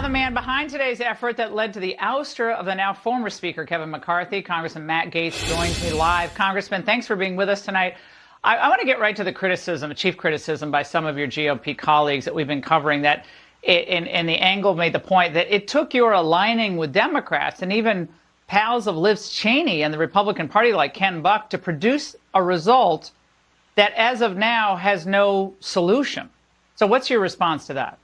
the man behind today's effort that led to the ouster of the now former Speaker Kevin McCarthy, Congressman Matt Gaetz, joins me live. Congressman, thanks for being with us tonight. I want to get right to the criticism, chief criticism by some of your GOP colleagues that we've been covering, that and the angle made the point that it took your aligning with Democrats and even pals of Liz Cheney and the Republican Party like Ken Buck to produce a result that as of now has no solution. So what's your response to that?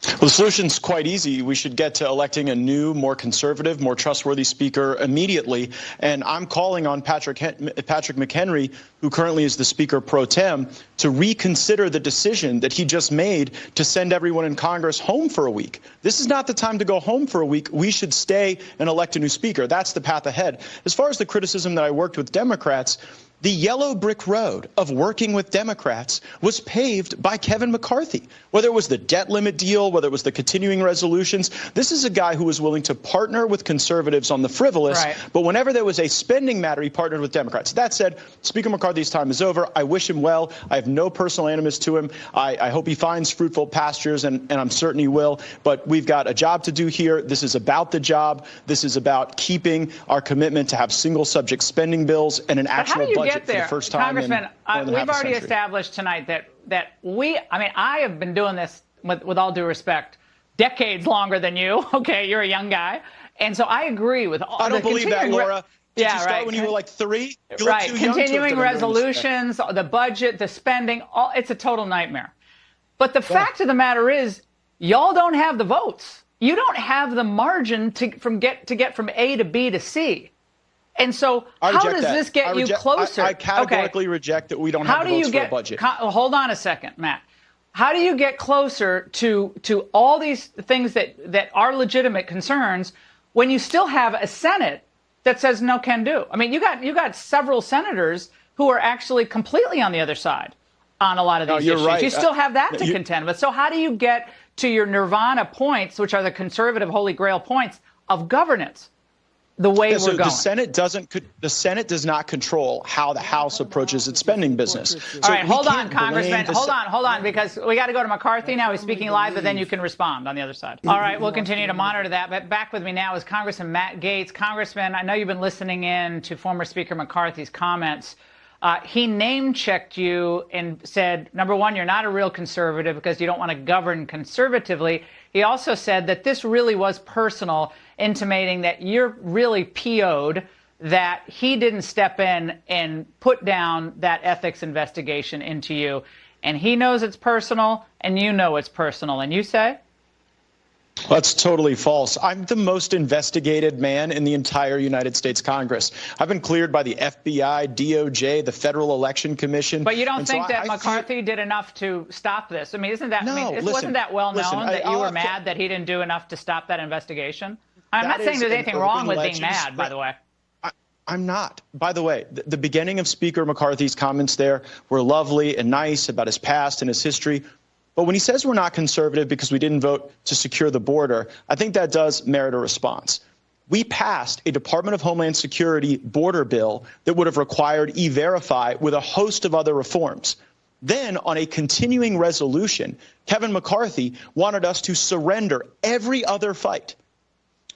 Well, the solution's quite easy. We should get to electing a new, more conservative, more trustworthy speaker immediately. And I'm calling on Patrick McHenry, who currently is the Speaker Pro Tem, to reconsider the decision that he just made to send everyone in Congress home for a week. This is not the time to go home for a week. We should stay and elect a new speaker. That's the path ahead. As far as the criticism that I worked with Democrats, the yellow brick road of working with Democrats was paved by Kevin McCarthy. Whether it was the debt limit deal, whether it was the continuing resolutions, this is a guy who was willing to partner with conservatives on the frivolous, right. But whenever there was a spending matter, he partnered with Democrats. That said, Speaker McCarthy's time is over. I wish him well. I have no personal animus to him. I hope he finds fruitful pastures, and I'm certain he will. But we've got a job to do here. This is about the job. This is about keeping our commitment to have single subject spending bills and an actual budget. Get there, for the first time, Congressman. We've already established tonight that I have been doing this with all due respect, decades longer than you. Okay, you're a young guy, and so I agree with all. I don't believe that, Laura. Did you start when you were like 3? You right. Continuing resolutions, the budget, the spending, it's a total nightmare. But the fact of the matter is, y'all don't have the votes. You don't have the margin to get from A to B to C. And so how does this get you closer? I categorically reject that we don't have the votes for a budget. Hold on a second, Matt. How do you get closer to all these things that are legitimate concerns when you still have a Senate that says no can do? I mean, you got several senators who are actually completely on the other side on a lot of these issues. Right. You still have that to contend with. So how do you get to your nirvana points, which are the conservative holy grail points of governance? The way we're going. The Senate does not control how the House approaches its spending business. All right, hold on, Congressman. Hold on, because we got to go to McCarthy now. He's speaking live, but then you can respond on the other side. All right, we'll continue to monitor that. But back with me now is Congressman Matt Gaetz. Congressman, I know you've been listening in to former Speaker McCarthy's comments. He name-checked you and said, number one, you're not a real conservative because you don't want to govern conservatively. He also said that this really was personal, intimating that you're really PO'd, that he didn't step in and put down that ethics investigation into you. And he knows it's personal, and you know it's personal. And you say? That's totally false. I'm the most investigated man in the entire United States Congress. I've been cleared by the FBI, DOJ, the Federal Election Commission. But you don't think that McCarthy did enough to stop this? I mean, wasn't that well known that you were mad that he didn't do enough to stop that investigation? I'm not saying there's anything wrong with being mad, by the way. I'm not. By the way, the beginning of Speaker McCarthy's comments there were lovely and nice about his past and his history. But when he says we're not conservative because we didn't vote to secure the border, I think that does merit a response. We passed a Department of Homeland Security border bill that would have required E-Verify with a host of other reforms. Then, on a continuing resolution, Kevin McCarthy wanted us to surrender every other fight.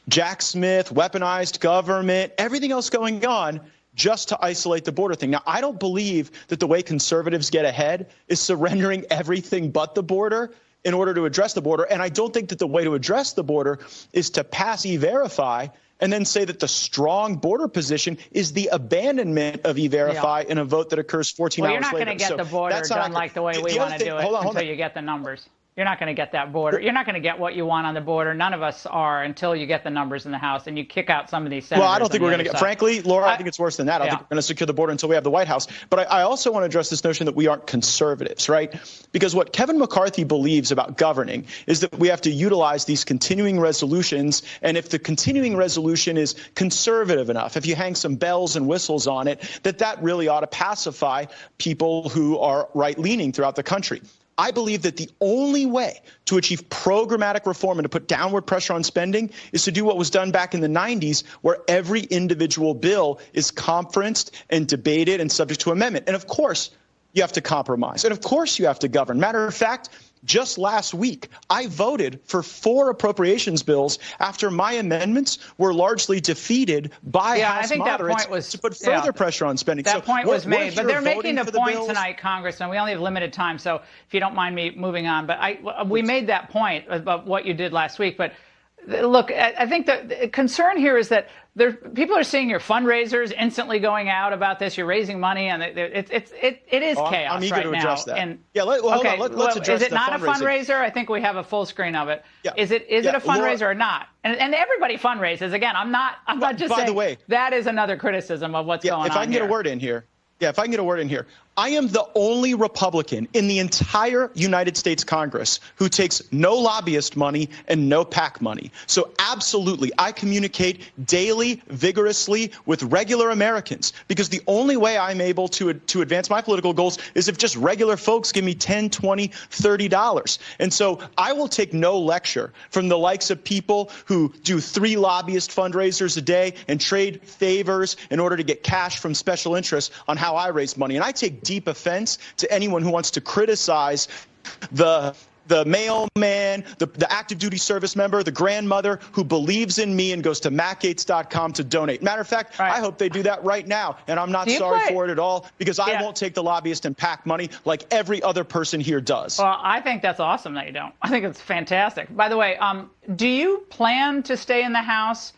Jack Smith, weaponized government, everything else going on, just to isolate the border thing. Now, I don't believe that the way conservatives get ahead is surrendering everything but the border in order to address the border. And I don't think that the way to address the border is to pass E-Verify and then say that the strong border position is the abandonment of E-Verify in a vote that occurs 14 hours later. Well, you're not going to get the border done like the way we want to do it until you get the numbers. You're not going to get that border. You're not going to get what you want on the border. None of us are until you get the numbers in the House and you kick out some of these senators. Well, I don't think we're going to get, frankly, Laura, I think it's worse than that. I think we're going to secure the border until we have the White House. But I also want to address this notion that we aren't conservatives, right? Because what Kevin McCarthy believes about governing is that we have to utilize these continuing resolutions. And if the continuing resolution is conservative enough, if you hang some bells and whistles on it, that really ought to pacify people who are right-leaning throughout the country. I believe that the only way to achieve programmatic reform and to put downward pressure on spending is to do what was done back in the 90s, where every individual bill is conferenced and debated and subject to amendment. And of course, you have to compromise. And of course, you have to govern. Matter of fact, just last week, I voted for 4 appropriations bills after my amendments were largely defeated by House moderates to put further pressure on spending. That point was made, but they're making a point tonight, Congressman. We only have limited time, so if you don't mind me moving on. But we made that point about what you did last week. But look, I think the concern here is that people are seeing your fundraisers instantly going out about this. You're raising money, and it is chaos I'm eager right to now. address that. And, hold on. Let's address is it the not fundraising. A fundraiser? I think we have a full screen of it. Yeah. Is it a fundraiser or not? And everybody fundraises. Again, I'm not just saying. By the way, that is another criticism of what's going on. If I can get a word in here. Yeah, if I can get a word in here. I am the only Republican in the entire United States Congress who takes no lobbyist money and no PAC money. So absolutely, I communicate daily, vigorously with regular Americans, because the only way I'm able to advance my political goals is if just regular folks give me $10, $20, $30. And so I will take no lecture from the likes of people who do 3 lobbyist fundraisers a day and trade favors in order to get cash from special interests on how I raise money. And I take deep offense to anyone who wants to criticize the mailman, the active duty service member, the grandmother who believes in me and goes to mattgaetz.com to donate. Matter of fact, I hope they do that right now. And I'm not sorry for it at all, because I won't take the lobbyist and PAC money like every other person here does. Well, I think that's awesome that you don't. I think it's fantastic. By the way, do you plan to stay in the House?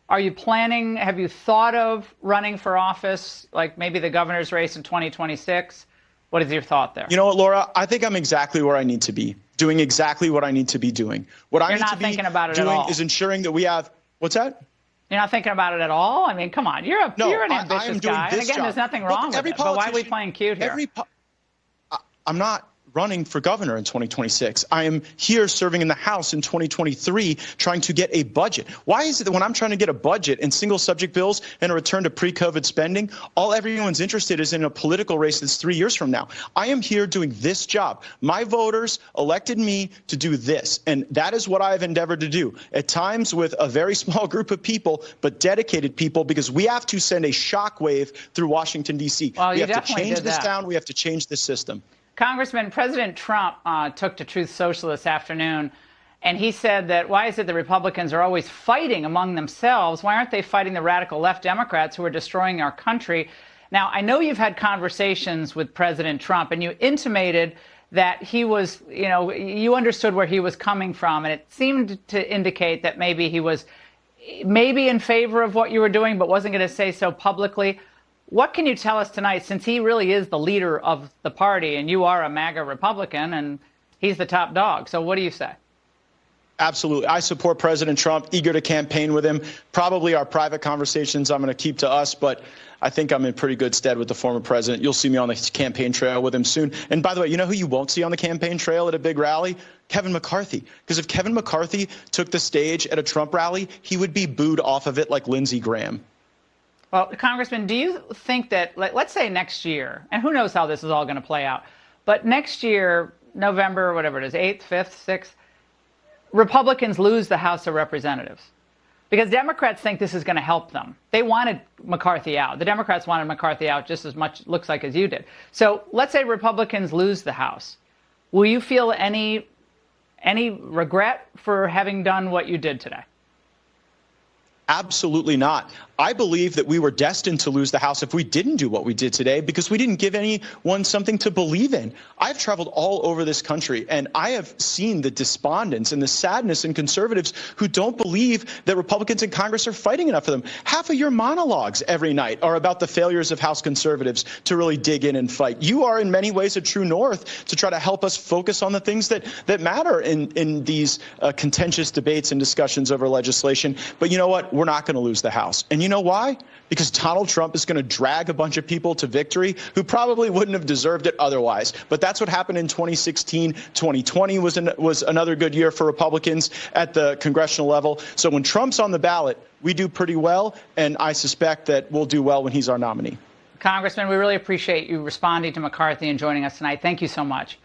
Are you planning, have you thought of running for office, like maybe the governor's race in 2026? What is your thought there? You know what, Laura? I think I'm exactly where I need to be, doing exactly what I need to be doing. What I need to be doing is ensuring that we have, what's that? You're not thinking about it at all? I mean, come on, you're an ambitious guy. And again, there's nothing wrong with it, but why are we playing cute here? I'm not running for governor in 2026. I am here serving in the House in 2023 trying to get a budget. Why is it that when I'm trying to get a budget and single subject bills and a return to pre-COVID spending, all everyone's interested is in a political race that's 3 years from now? I am here doing this job. My voters elected me to do this, and that is what I've endeavored to do, at times with a very small group of people, but dedicated people, because we have to send a shockwave through Washington, D.C. Well, we have to change this down. We have to change the system. Congressman, President Trump took to Truth Social this afternoon, and he said that why is it the Republicans are always fighting among themselves? Why aren't they fighting the radical left Democrats who are destroying our country? Now, I know you've had conversations with President Trump, and you intimated that he was, you understood where he was coming from, and it seemed to indicate that maybe he was in favor of what you were doing, but wasn't going to say so publicly. What can you tell us tonight, since he really is the leader of the party and you are a MAGA Republican and he's the top dog? So what do you say? Absolutely. I support President Trump, eager to campaign with him. Probably our private conversations I'm going to keep to us, but I think I'm in pretty good stead with the former president. You'll see me on the campaign trail with him soon. And by the way, you know who you won't see on the campaign trail at a big rally? Kevin McCarthy. Because if Kevin McCarthy took the stage at a Trump rally, he would be booed off of it like Lindsey Graham. Well, Congressman, do you think that, let's say next year, and who knows how this is all going to play out, but next year, November, whatever it is, 8th, 5th, 6th, Republicans lose the House of Representatives? Because Democrats think this is going to help them. They wanted McCarthy out. The Democrats wanted McCarthy out just as much, looks like, as you did. So let's say Republicans lose the House. Will you feel any regret for having done what you did today? Absolutely not. I believe that we were destined to lose the House if we didn't do what we did today, because we didn't give anyone something to believe in. I've traveled all over this country, and I have seen the despondence and the sadness in conservatives who don't believe that Republicans in Congress are fighting enough for them. Half of your monologues every night are about the failures of House conservatives to really dig in and fight. You are in many ways a true north to try to help us focus on the things that matter in these contentious debates and discussions over legislation. But you know what? We're not going to lose the House. And you know why? Because Donald Trump is going to drag a bunch of people to victory who probably wouldn't have deserved it otherwise. But that's what happened in 2016. 2020 was another good year for Republicans at the congressional level. So when Trump's on the ballot, we do pretty well, and I suspect that we'll do well when he's our nominee. Congressman, we really appreciate you responding to McCarthy and joining us tonight. Thank you so much.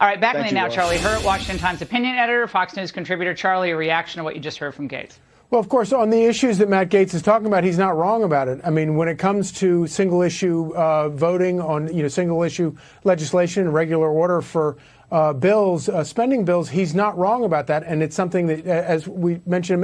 All right, back with me now, Charlie Hurt, Washington Times opinion editor, Fox News contributor. Charlie, a reaction to what you just heard from Gaetz. Well, of course, on the issues that Matt Gaetz is talking about, he's not wrong about it. I mean, when it comes to single issue voting on, single issue legislation in regular order for bills, spending bills. He's not wrong about that, and it's something that, as we mentioned a minute